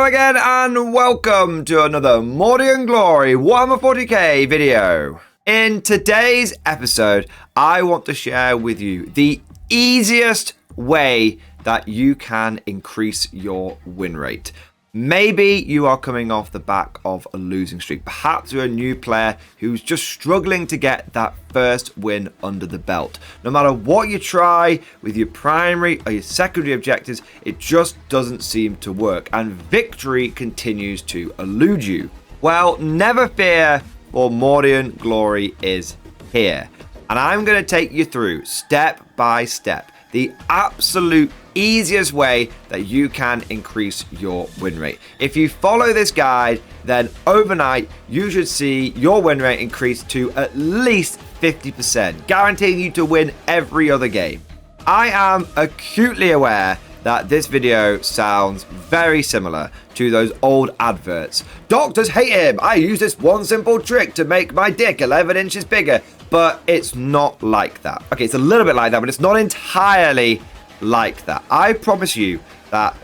Hello again and welcome to another Morty and Glory Warhammer 40k video. In today's episode, I want to share with you the easiest way that you can increase your win rate. Maybe you are coming off the back of a losing streak. Perhaps you're a new player who's just struggling to get that first win under the belt. No matter what you try with your primary or your secondary objectives, it just doesn't seem to work, and victory continues to elude you. Well, never fear, for Mordian Glory is here. And I'm going to take you through, step by step, the absolute easiest way that you can increase your win rate. If you follow this guide, then overnight you should see your win rate increase to at least 50%, guaranteeing you to win every other game. I am acutely aware that this video sounds very similar to those old adverts. Doctors hate him. I use this one simple trick to make my dick 11 inches bigger. But it's not like that. Okay, it's a little bit like that, but it's not entirely like that. I promise you that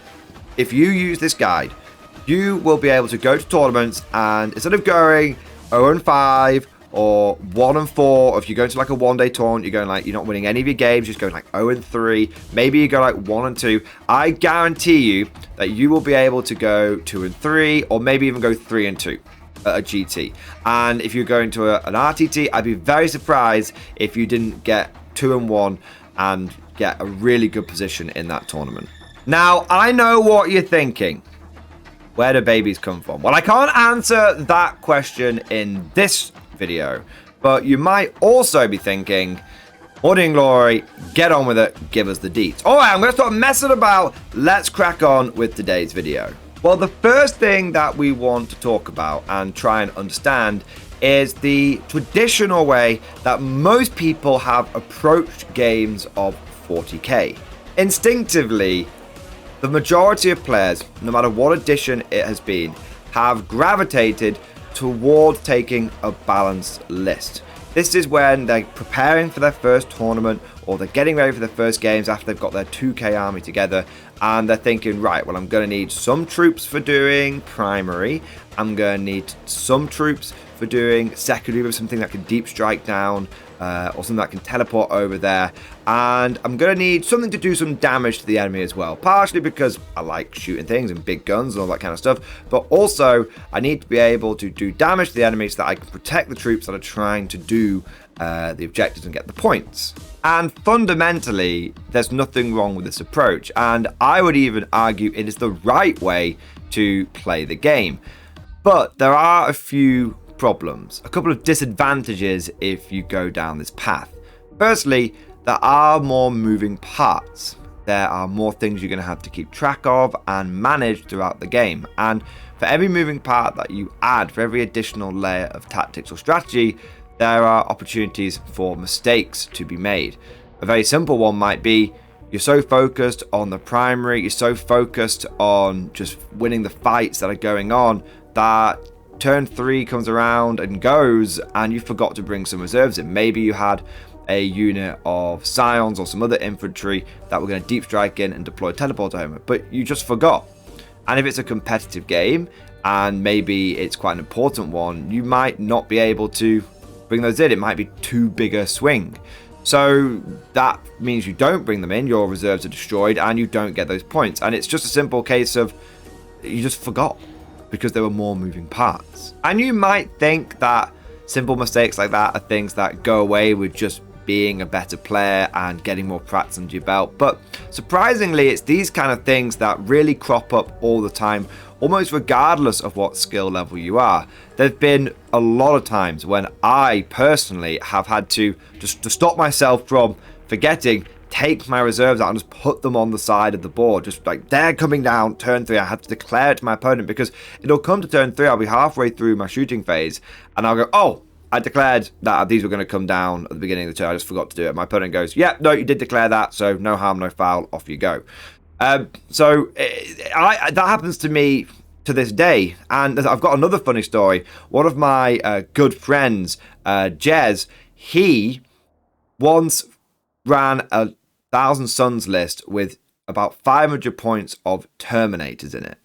if you use this guide, you will be able to go to tournaments, and instead of going 0-5 or 1-4, or if you go to like a one-day tournament, you're going like, you're not winning any of your games, you're just going like 0-3, maybe you go like 1-2. I guarantee you that you will be able to go 2-3, or maybe even go 3-2. A GT. And if you're going to an RTT, I'd be very surprised if you didn't get 2-1 and get a really good position in that tournament. Now, I know what you're thinking. Where do babies come from? Well, I can't answer that question in this video, but you might also be thinking, Morty and Glory, get on with it, give us the deets. All right, I'm going to stop messing about. Let's crack on with today's video. Well, the first thing that we want to talk about and try and understand is the traditional way that most people have approached games of 40k. Instinctively, the majority of players, no matter what edition it has been, have gravitated towards taking a balanced list. This is when they're preparing for their first tournament, or they're getting ready for their first games after they've got their 2k army together, and they're thinking, right, well, I'm going to need some troops for doing primary, I'm going to need some troops for doing secondary with something that can deep strike down, or something that can teleport over there, and I'm going to need something to do some damage to the enemy as well, partially because I like shooting things and big guns and all that kind of stuff, but also I need to be able to do damage to the enemy so that I can protect the troops that are trying to do the objectives and get the points. And fundamentally, there's nothing wrong with this approach, and I would even argue it is the right way to play the game. But there are a few problems, a couple of disadvantages if you go down this path. Firstly, there are more moving parts. There are more things you're going to have to keep track of and manage throughout the game. And for every moving part that you add, for every additional layer of tactics or strategy, there are opportunities for mistakes to be made. A very simple one might be you're so focused on the primary, you're so focused on just winning the fights that are going on, that turn 3 comes around and goes and you forgot to bring some reserves in. Maybe you had a unit of scions or some other infantry that were going to deep strike in and deploy teleporter home, but you just forgot. And if it's a competitive game and maybe it's quite an important one, you might not be able to bring those in. It might be too big a swing. So that means you don't bring them in, your reserves are destroyed, and you don't get those points. And it's just a simple case of you just forgot because there were more moving parts. And you might think that simple mistakes like that are things that go away with just being a better player and getting more practice under your belt. But surprisingly, it's these kind of things that really crop up all the time, almost regardless of what skill level you are. There've been a lot of times when I personally have had to just to stop myself from forgetting, take my reserves out and just put them on the side of the board, just like they're coming down turn 3. I have to declare it to my opponent because it'll come to turn 3, I'll be halfway through my shooting phase and I'll go, oh, I declared that these were going to come down at the beginning of the turn, I just forgot to do it. My opponent goes, yeah, no, you did declare that, so no harm, no foul, off you go. That happens to me to this day. And I've got another funny story. One of my good friends, Jez, he once ran a 1,000 Suns list with about 500 points of Terminators in it.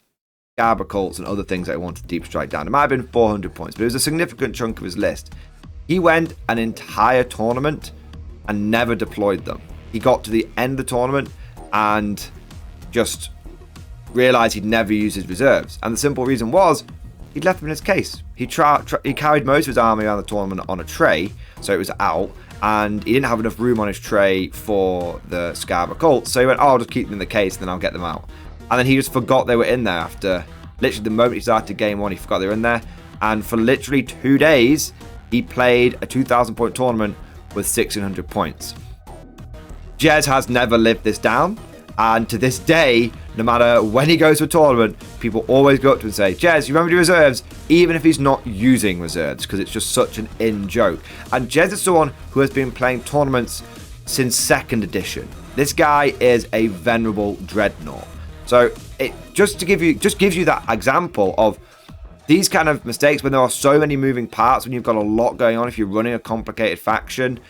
Scarab cults and other things that he wanted to deep strike down. It might have been 400 points, but it was a significant chunk of his list. He went an entire tournament and never deployed them. He got to the end of the tournament and just realized he'd never used his reserves. And the simple reason was he'd left them in his case. He carried most of his army around the tournament on a tray, so it was out, and he didn't have enough room on his tray for the Scarab cults. So he went, I'll just keep them in the case and then I'll get them out. And then he just forgot they were in there after literally the moment he started game 1, he forgot they were in there. And for literally 2 days, he played a 2,000 point tournament with 1,600 points. Jez has never lived this down. And to this day, no matter when he goes to a tournament, people always go up to him and say, Jez, you remember your reserves? Even if he's not using reserves, because it's just such an in-joke. And Jez is someone who has been playing tournaments since 2nd edition. This guy is a venerable dreadnought. So it just gives you that example of these kind of mistakes when there are so many moving parts, when you've got a lot going on, if you're running a complicated faction.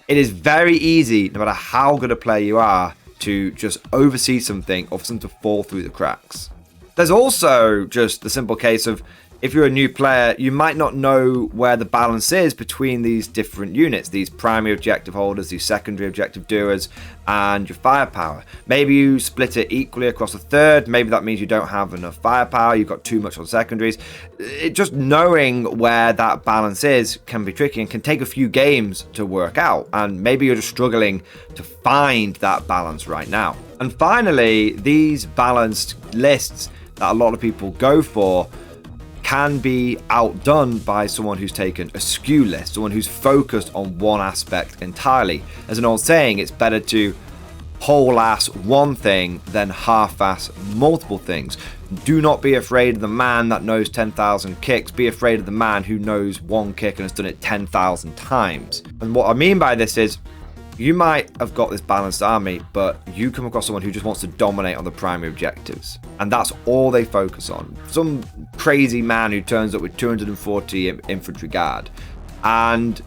It is very easy, no matter how good a player you are, to just oversee something or for something to fall through the cracks. There's also just the simple case of, if you're a new player, you might not know where the balance is between these different units, these primary objective holders, these secondary objective doers, and your firepower. Maybe you split it equally across a third. Maybe that means you don't have enough firepower, you've got too much on secondaries. Just knowing where that balance is can be tricky and can take a few games to work out. And maybe you're just struggling to find that balance right now. And finally, these balanced lists that a lot of people go for can be outdone by someone who's taken a skew list, someone who's focused on one aspect entirely. As an old saying, it's better to whole-ass one thing than half-ass multiple things. Do not be afraid of the man that knows 10,000 kicks. Be afraid of the man who knows one kick and has done it 10,000 times. And what I mean by this is, you might have got this balanced army, but you come across someone who just wants to dominate on the primary objectives. And that's all they focus on. Some crazy man who turns up with 240 infantry guard. And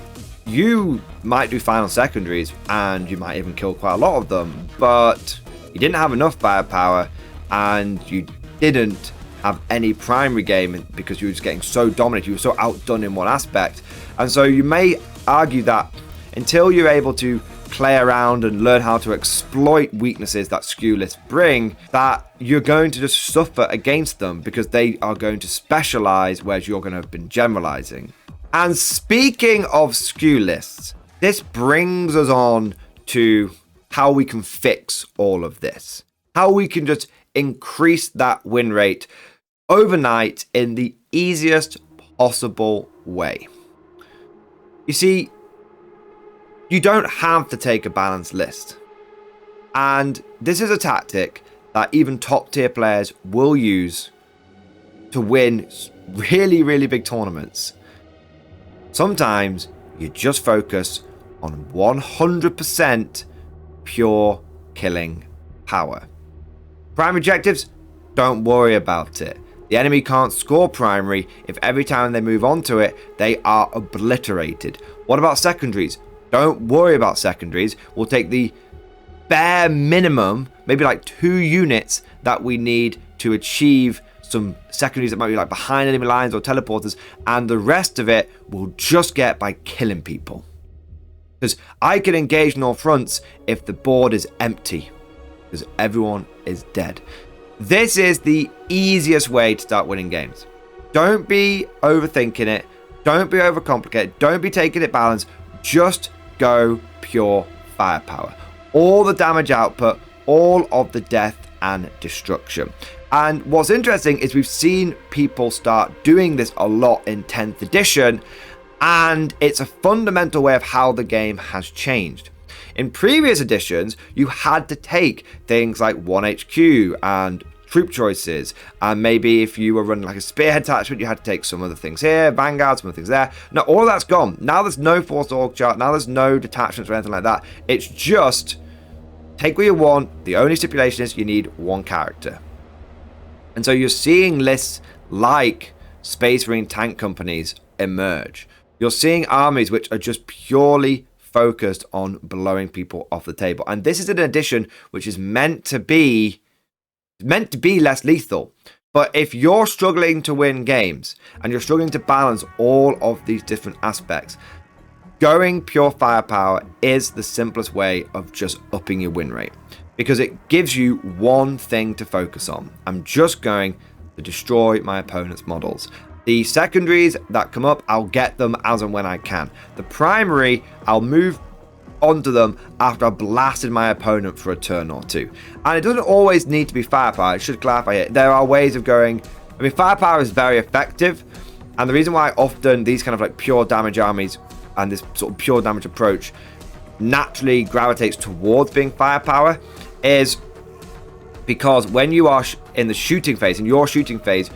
you might do final secondaries, and you might even kill quite a lot of them, but you didn't have enough firepower, and you didn't have any primary game because you were just getting so dominant. You were so outdone in one aspect. And so you may argue that until you're able to play around and learn how to exploit weaknesses that skew lists bring, that you're going to just suffer against them because they are going to specialize, whereas you're going to have been generalizing. And speaking of skew lists, this brings us on to how we can fix all of this. How we can just increase that win rate overnight in the easiest possible way. You see, you don't have to take a balanced list. And this is a tactic that even top tier players will use to win really, really big tournaments. Sometimes you just focus on 100% pure killing power. Primary objectives, don't worry about it. The enemy can't score primary if every time they move onto it, they are obliterated. What about secondaries? Don't worry about secondaries. We'll take the bare minimum, maybe like 2 units that we need to achieve some secondaries that might be like behind enemy lines or teleporters, and the rest of it we'll just get by killing people. Because I can engage North fronts if the board is empty, because everyone is dead. This is the easiest way to start winning games. Don't be overthinking it. Don't be overcomplicated. Don't be taking it balanced. Just go pure firepower. All the damage output, all of the death and destruction. And what's interesting is we've seen people start doing this a lot in 10th edition, and it's a fundamental way of how the game has changed. In previous editions, you had to take things like 1HQ and troop choices, and maybe if you were running like a spearhead attachment, you had to take some of the things here, vanguard, some of the things there. Now all of that's gone. Now there's no forced org chart. Now there's no detachments or anything like that. It's just take what you want. The only stipulation is you need one character. And so you're seeing lists like Space Marine tank companies emerge. You're seeing armies which are just purely focused on blowing people off the table. And this is an edition which is meant to be less lethal. But if you're struggling to win games and you're struggling to balance all of these different aspects, going pure firepower is the simplest way of just upping your win rate, because it gives you one thing to focus on. I'm just going to destroy my opponent's models. The secondaries that come up, I'll get them as and when I can. The primary, I'll move onto them after I've blasted my opponent for a turn or two. And it doesn't always need to be firepower. I should clarify it. There are ways of going. I mean, firepower is very effective. And the reason why often these kind of like pure damage armies and this sort of pure damage approach naturally gravitates towards being firepower is because when you are in the shooting phase, in your shooting phase,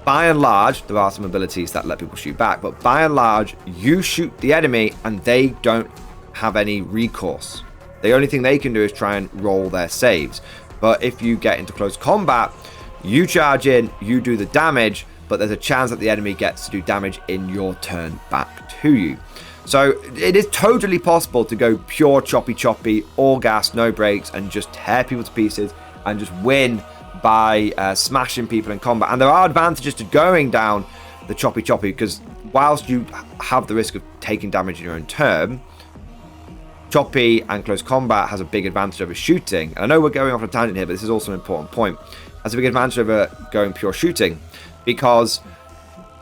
by and large, there are some abilities that let people shoot back, but by and large, you shoot the enemy and they don't have any recourse. The only thing they can do is try and roll their saves. But if you get into close combat, you charge in, you do the damage, but there's a chance that the enemy gets to do damage in your turn back to you. So it is totally possible to go pure choppy, all gas, no brakes, and just tear people to pieces and just win by smashing people in combat. And there are advantages to going down the choppy because whilst you have the risk of taking damage in your own turn, choppy and close combat has a big advantage over shooting. And I know we're going off on a tangent here, but this is also an important point. Has a big advantage over going pure shooting, because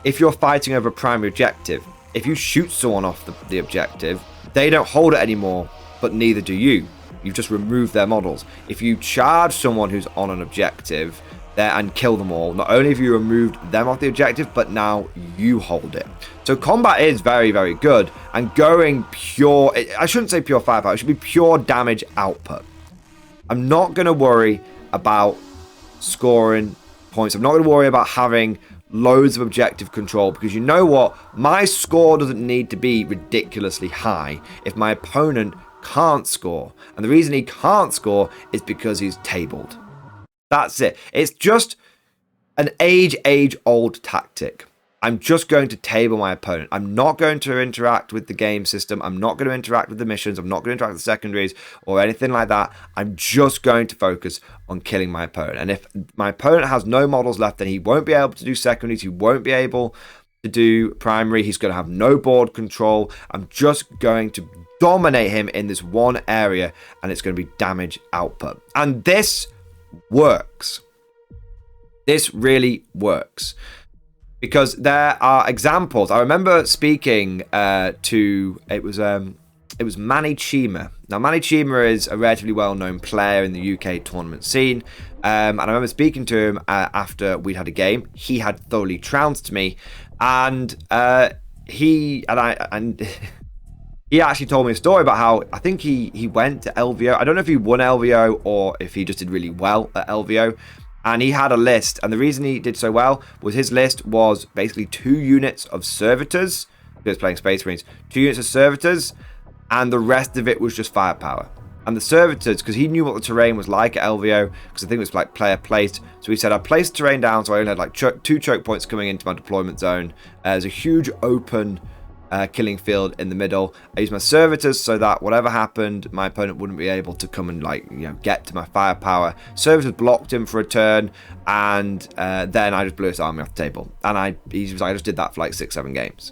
if you're fighting over a primary objective, if you shoot someone off the objective, they don't hold it anymore, but neither do you. You've just removed their models. If you charge someone who's on an objective there and kill them all, not only have you removed them off the objective, but now you hold it. So combat is very, very good. And going pure, I shouldn't say pure firepower, it should be pure damage output. I'm not going to worry about scoring points. I'm not going to worry about having loads of objective control, because you know what? My score doesn't need to be ridiculously high if my opponent can't score. And the reason he can't score is because he's tabled. That's it. It's just an age-old tactic. I'm just going to table my opponent. I'm not going to interact with the game system. I'm not going to interact with the missions. I'm not going to interact with the secondaries or anything like that. I'm just going to focus on killing my opponent. And if my opponent has no models left, then he won't be able to do secondaries. He won't be able to do primary. He's going to have no board control. I'm just going to dominate him in this one area, and it's going to be damage output. And this works. This really works. Because there are examples. I remember speaking to it was Manny Chima. Now Manny Chima is a relatively well-known player in the UK tournament scene, and I remember speaking to him after we'd had a game. He had thoroughly trounced me, and he actually told me a story about how I think he went to LVO. I don't know if he won LVO or if he just did really well at LVO. And he had a list, and the reason he did so well was his list was basically 2 units of servitors. He was playing Space Marines. 2 units of servitors, and the rest of it was just firepower. And the servitors, because he knew what the terrain was like at LVO, because I think it was like player placed. So he said, I placed terrain down, so I only had like 2 choke points coming into my deployment zone. There's a huge open killing field in the middle. I used my servitors so that whatever happened, my opponent wouldn't be able to come and get to my firepower. Servitors blocked him for a turn, and then I just blew his army off the table. And I just did that for like 6-7 games.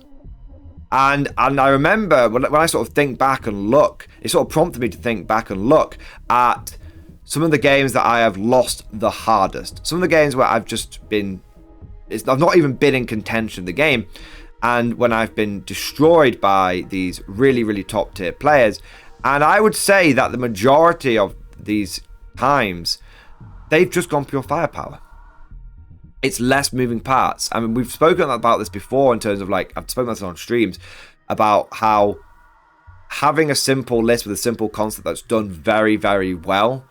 And I remember when I sort of think back and look, it sort of prompted me to think back and look at some of the games that I have lost the hardest. Some of the games where I've not even been in contention of the game. And when I've been destroyed by these really, really top tier players. And I would say that the majority of these times, they've just gone pure firepower. It's less moving parts. I mean, we've spoken about this before in terms of like, I've spoken about this on streams, about how having a simple list with a simple concept that's done very, very well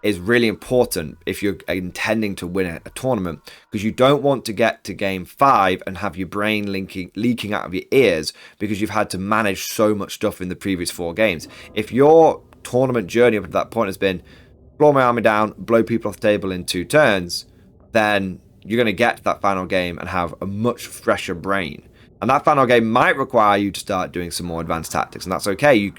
is really important if you're intending to win a tournament, because you don't want to get to game 5 and have your brain leaking out of your ears because you've had to manage so much stuff in the previous 4 games. If your tournament journey up to that point has been blow my army down, blow people off the table in 2 turns, then you're going to get to that final game and have a much fresher brain. And that final game might require you to start doing some more advanced tactics, and that's okay.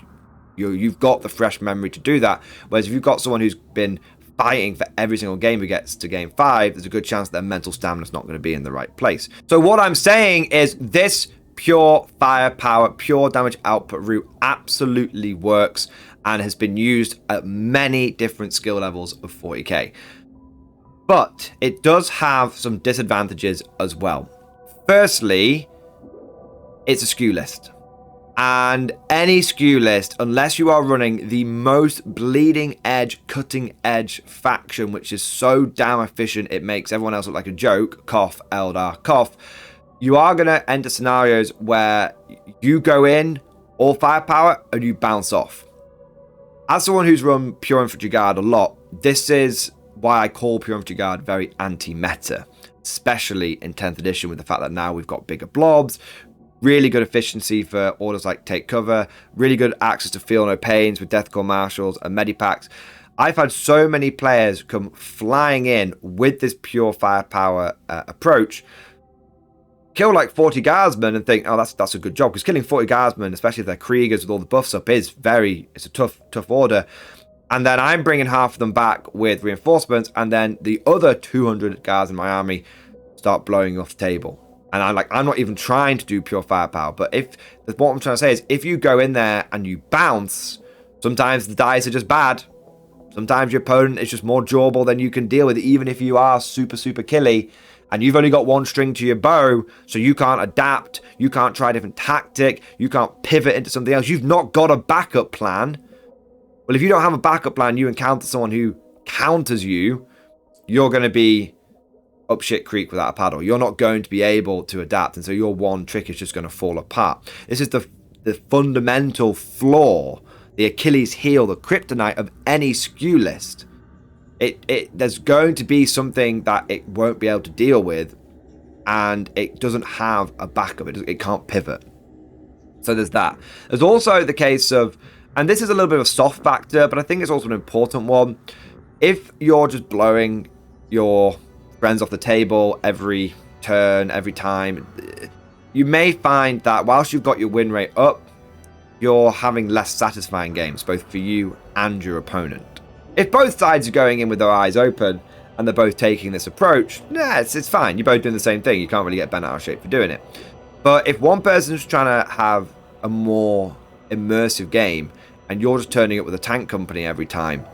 You've got the fresh memory to do that. Whereas if you've got someone who's been fighting for every single game he gets to game 5, there's a good chance that their mental stamina's not going to be in the right place. So what I'm saying is this pure firepower, pure damage output route absolutely works and has been used at many different skill levels of 40k. But it does have some disadvantages as well. Firstly, it's a SKU list. And any SKU list, unless you are running the most bleeding edge, cutting edge faction, which is so damn efficient it makes everyone else look like a joke, cough, Eldar, cough, you are going to enter scenarios where you go in all firepower and you bounce off. As someone who's run Pure Infantry Guard a lot, this is why I call Pure Infantry Guard very anti-meta, especially in 10th edition with the fact that now we've got bigger blobs, really good efficiency for orders like take cover, really good access to feel no pains with Deathcore Marshals and Medipacks. I've had so many players come flying in with this pure firepower approach, kill like 40 guardsmen and think, oh, that's a good job. Because killing 40 guardsmen, especially if they're Kriegers with all the buffs up, it's a tough order. And then I'm bringing half of them back with reinforcements, and then the other 200 guards in my army start blowing off the table. And I'm not even trying to do pure firepower. But what I'm trying to say is, if you go in there and you bounce, sometimes the dice are just bad. Sometimes your opponent is just more durable than you can deal with, even if you are super, super killy. And you've only got one string to your bow, so you can't adapt. You can't try a different tactic. You can't pivot into something else. You've not got a backup plan. Well, if you don't have a backup plan, you encounter someone who counters you, you're going to be up shit creek without a paddle. You're not going to be able to adapt, and so your one trick is just going to fall apart. This is the fundamental flaw, the Achilles heel, the kryptonite of any SKU list. There's going to be something that it won't be able to deal with, and it doesn't have a backup. It can't pivot. So there's that. There's also the case of, and this is a little bit of a soft factor, but I think it's also an important one. If you're just blowing your friends off the table every turn, every time, you may find that whilst you've got your win rate up, you're having less satisfying games, both for you and your opponent. If both sides are going in with their eyes open and they're both taking this approach, it's fine. You're both doing the same thing. You can't really get bent out of shape for doing it. But if one person's trying to have a more immersive game and you're just turning up with a tank company every time,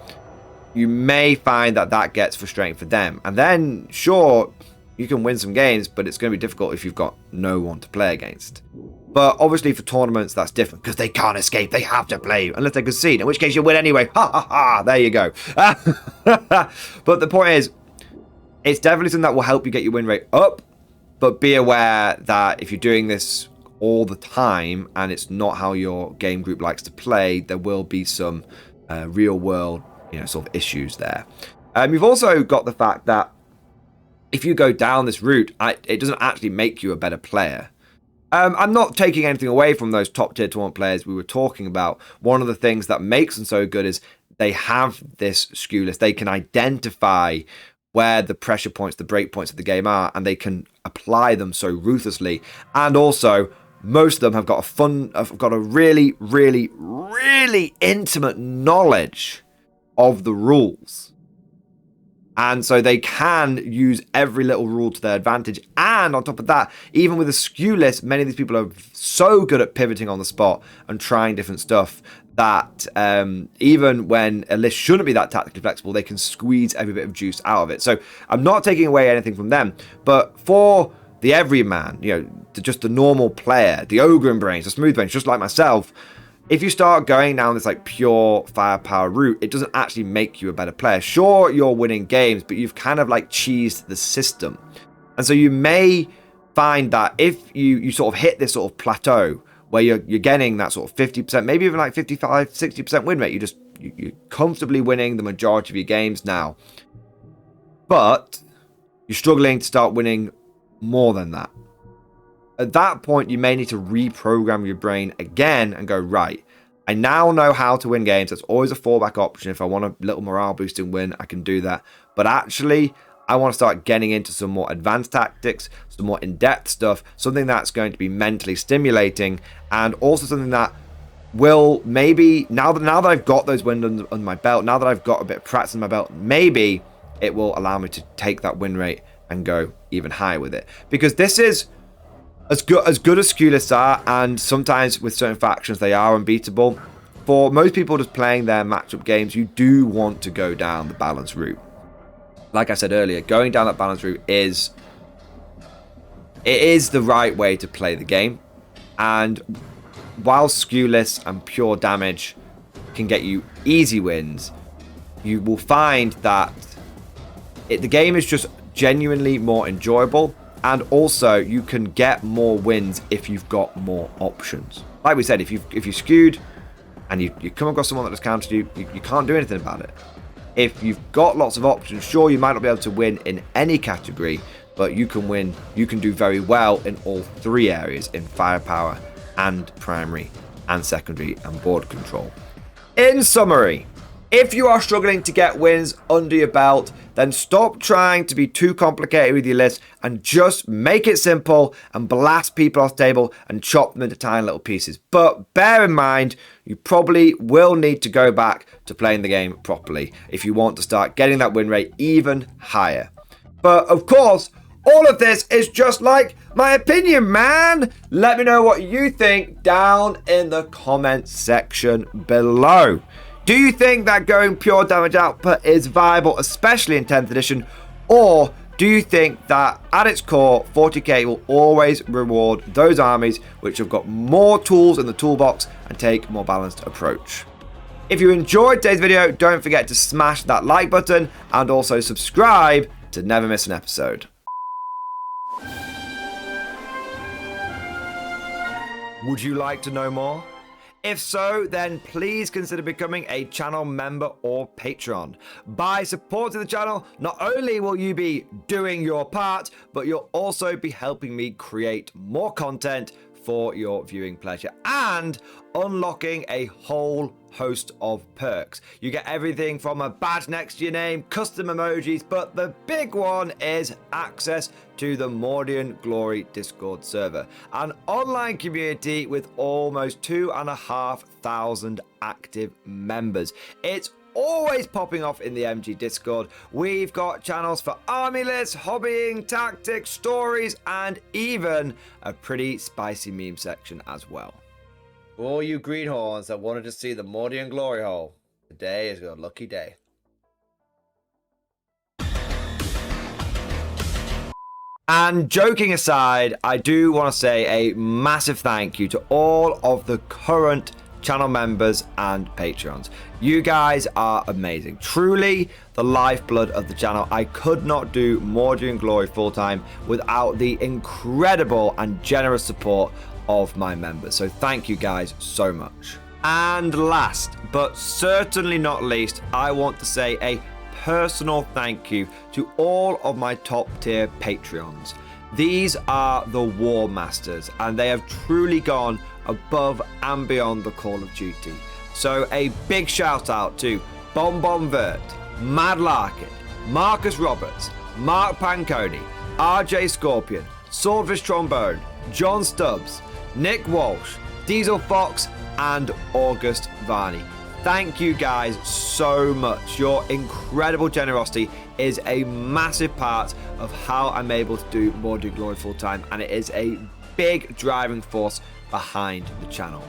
you may find that gets frustrating for them. And then, sure, you can win some games, but it's going to be difficult if you've got no one to play against. But obviously for tournaments, that's different because they can't escape. They have to play unless they concede, in which case you win anyway. Ha ha ha, there you go. But the point is, it's definitely something that will help you get your win rate up, but be aware that if you're doing this all the time and it's not how your game group likes to play, there will be some real world sort of issues there. You've also got the fact that if you go down this route, it doesn't actually make you a better player. I'm not taking anything away from those top tier tournament players we were talking about. One of the things that makes them so good is they have this SKU list. They can identify where the pressure points, the break points of the game are, and they can apply them so ruthlessly. And also, most of them have got a really, really, really intimate knowledge of the rules. And so they can use every little rule to their advantage. And on top of that, even with a SKU list, many of these people are so good at pivoting on the spot and trying different stuff that even when a list shouldn't be that tactically flexible, they can squeeze every bit of juice out of it. So I'm not taking away anything from them. But for the everyman, just the normal player, the ogre in brains, the smooth brains, just like myself, if you start going down this pure firepower route, it doesn't actually make you a better player. Sure, you're winning games, but you've kind of cheesed the system. And so you may find that if you sort of hit this sort of plateau where you're getting that sort of 50%, maybe even 55, 60% win rate, you're comfortably winning the majority of your games now. But you're struggling to start winning more than that. At that point, you may need to reprogram your brain again and go, right, I now know how to win games. That's always a fallback option. If I want a little morale boosting win, I can do that. But actually, I want to start getting into some more advanced tactics, some more in-depth stuff, something that's going to be mentally stimulating, and also something that will maybe, now that I've got those wins under my belt, now that I've got a bit of practice in my belt, maybe it will allow me to take that win rate and go even higher with it. Because this is as good as SKU lists are, and sometimes with certain factions they are unbeatable. For most people just playing their matchup games, you do want to go down the balance route. Like I said earlier, going down that balance route is the right way to play the game. And while SKU lists and pure damage can get you easy wins, you will find that the game is just genuinely more enjoyable, and also you can get more wins if you've got more options. Like we said, if you skewed and you come across someone that has countered you, you can't do anything about it. If you've got lots of options, sure, you might not be able to win in any category, but you can win, you can do very well in all three areas, in firepower and primary and secondary and board control. In summary, if you are struggling to get wins under your belt, then stop trying to be too complicated with your list and just make it simple and blast people off the table and chop them into tiny little pieces. But bear in mind, you probably will need to go back to playing the game properly if you want to start getting that win rate even higher. But of course, all of this is just like my opinion, man. Let me know what you think down in the comments section below. Do you think that going pure damage output is viable, especially in 10th edition? Or do you think that at its core, 40k will always reward those armies which have got more tools in the toolbox and take a more balanced approach? If you enjoyed today's video, don't forget to smash that like button and also subscribe to never miss an episode. Would you like to know more? If so, then please consider becoming a channel member or patron. By supporting the channel, not only will you be doing your part, but you'll also be helping me create more content for your viewing pleasure and unlocking a whole host of perks. You get everything from a badge next to your name, custom emojis, but the big one is access to the Mordian Glory Discord server, an online community with almost 2,500 active members. It's always popping off in the MG Discord. We've got channels for army lists, hobbying, tactics, stories, and even a pretty spicy meme section as well. For all you greenhorns that wanted to see the Mordian Glory Hole, today is your lucky day. And joking aside, I do want to say a massive thank you to all of the current channel members and patrons. You guys are amazing. Truly the lifeblood of the channel. I could not do Mordian Glory full time without the incredible and generous support of my members. So thank you guys so much. And last but certainly not least, I want to say a personal thank you to all of my top tier Patreons. These are the War Masters, and they have truly gone above and beyond the call of duty. So a big shout out to Bon Vert, Mad Larkin, Marcus Roberts, Mark Panconi, RJ Scorpion, Swordfish Trombone, John Stubbs, Nick Walsh, Diesel Fox, and August Varney. Thank you guys so much. Your incredible generosity is a massive part of how I'm able to do Mordian Glory full time, and it is a big driving force behind the channel.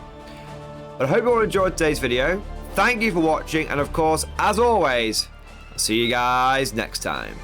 But I hope you all enjoyed today's video. Thank you for watching, and of course, as always, I'll see you guys next time.